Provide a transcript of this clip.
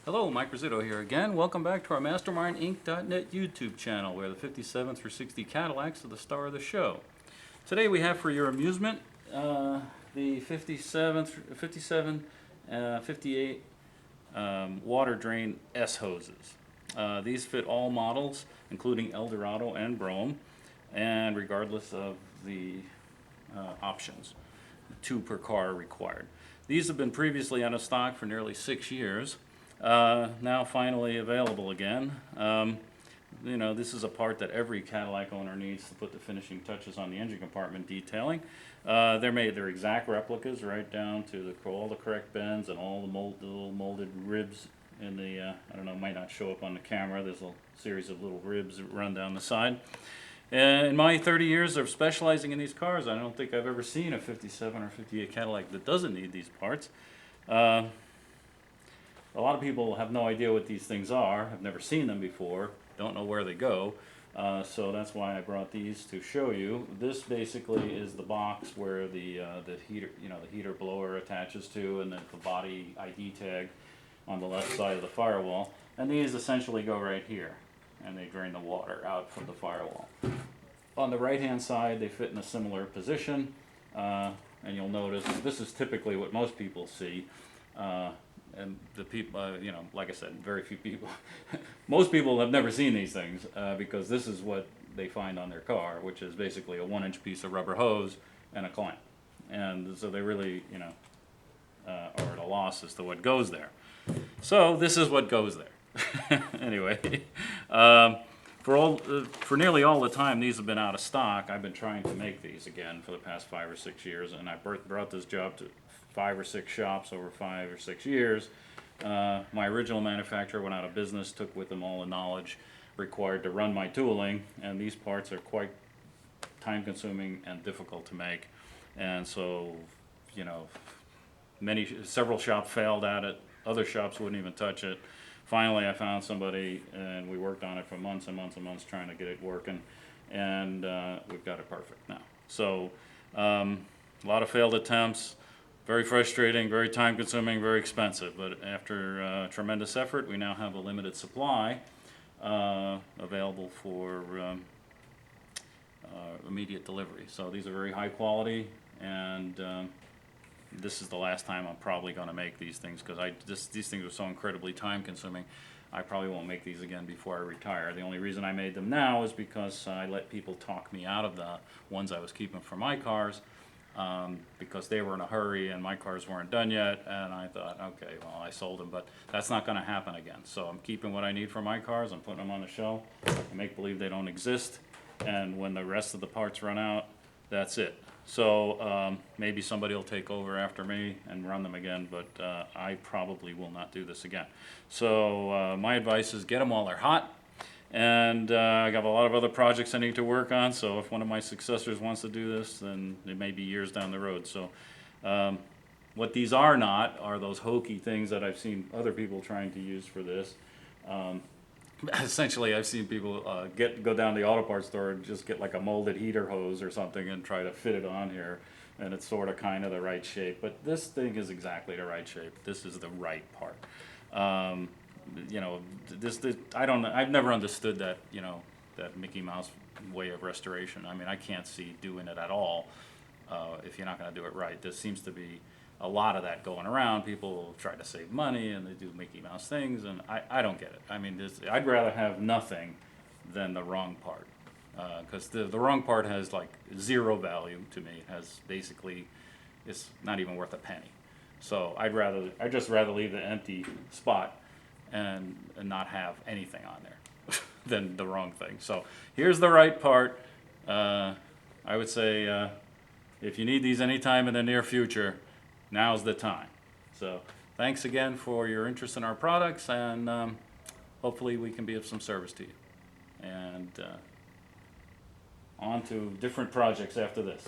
Hello, Mike Rizzuto here again. Welcome back to our Mastermindinc.net YouTube channel, where the 57 through 60 Cadillacs are the star of the show. Today we have for your amusement the 57, 58 water drain S hoses. These fit all models, including Eldorado and Brougham, and regardless of the options. 2 per car required. These have been previously out of stock for nearly 6 years. Now finally available again. This is a part that every Cadillac owner needs to put the finishing touches on the engine compartment detailing. They're exact replicas, right down to all the correct bends and all the little molded ribs in the, I don't know, might not show up on the camera. There's a series of little ribs that run down the side. In my 30 years of specializing in these cars, I don't think I've ever seen a 57 or 58 Cadillac that doesn't need these parts. A lot of people have no idea what these things are, have never seen them before, don't know where they go, so that's why I brought these to show you. This basically is the box where the heater, the heater blower attaches to, and then the body ID tag on the left side of the firewall. And these essentially go right here, and they drain the water out from the firewall. On the right hand side, they fit in a similar position, and you'll notice this is typically what most people see. And the people, like I said, very few people, most people have never seen these things because this is what they find on their car, which is basically a 1-inch piece of rubber hose and a clamp. And so they really, are at a loss as to what goes there. So this is what goes there. Anyway, for nearly all the time these have been out of stock, I've been trying to make these again for the past 5 or 6 years, and I brought this job to 5 or 6 shops over 5 or 6 years. My original manufacturer went out of business, took with them all the knowledge required to run my tooling, and these parts are quite time-consuming and difficult to make. And so, several shops failed at it. Other shops wouldn't even touch it. Finally, I found somebody, and we worked on it for months and months and months trying to get it working, and we've got it perfect now. So, a lot of failed attempts. Very frustrating, very time-consuming, very expensive. But after tremendous effort, we now have a limited supply available for immediate delivery. So these are very high quality, and this is the last time I'm probably going to make these things because these things are so incredibly time-consuming. I probably won't make these again before I retire. The only reason I made them now is because I let people talk me out of the ones I was keeping for my cars. Because they were in a hurry and my cars weren't done yet, and I thought, okay, well, I sold them, but that's not going to happen again. So I'm keeping what I need for my cars, I'm putting them on the shelf, I make believe they don't exist, and when the rest of the parts run out, that's it. So maybe somebody will take over after me and run them again, but I probably will not do this again. So my advice is get them while they're hot. And I have a lot of other projects I need to work on, so if one of my successors wants to do this, then it may be years down the road. So what these are not are those hokey things that I've seen other people trying to use for this. Essentially, I've seen people go down to the auto parts store and just get like a molded heater hose or something and try to fit it on here, and it's sort of kind of the right shape. But this thing is exactly the right shape. This is the right part. I've never understood that, that Mickey Mouse way of restoration. I mean, I can't see doing it at all if you're not going to do it right. There seems to be a lot of that going around. People try to save money and they do Mickey Mouse things, and I don't get it. I mean, I'd rather have nothing than the wrong part, because the wrong part has like zero value to me. It has basically, it's not even worth a penny. So I'd just rather leave the empty spot and not have anything on there than the wrong thing. So here's the right part. I would say if you need these anytime in the near future, now's the time. So thanks again for your interest in our products, and hopefully we can be of some service to you. And on to different projects after this.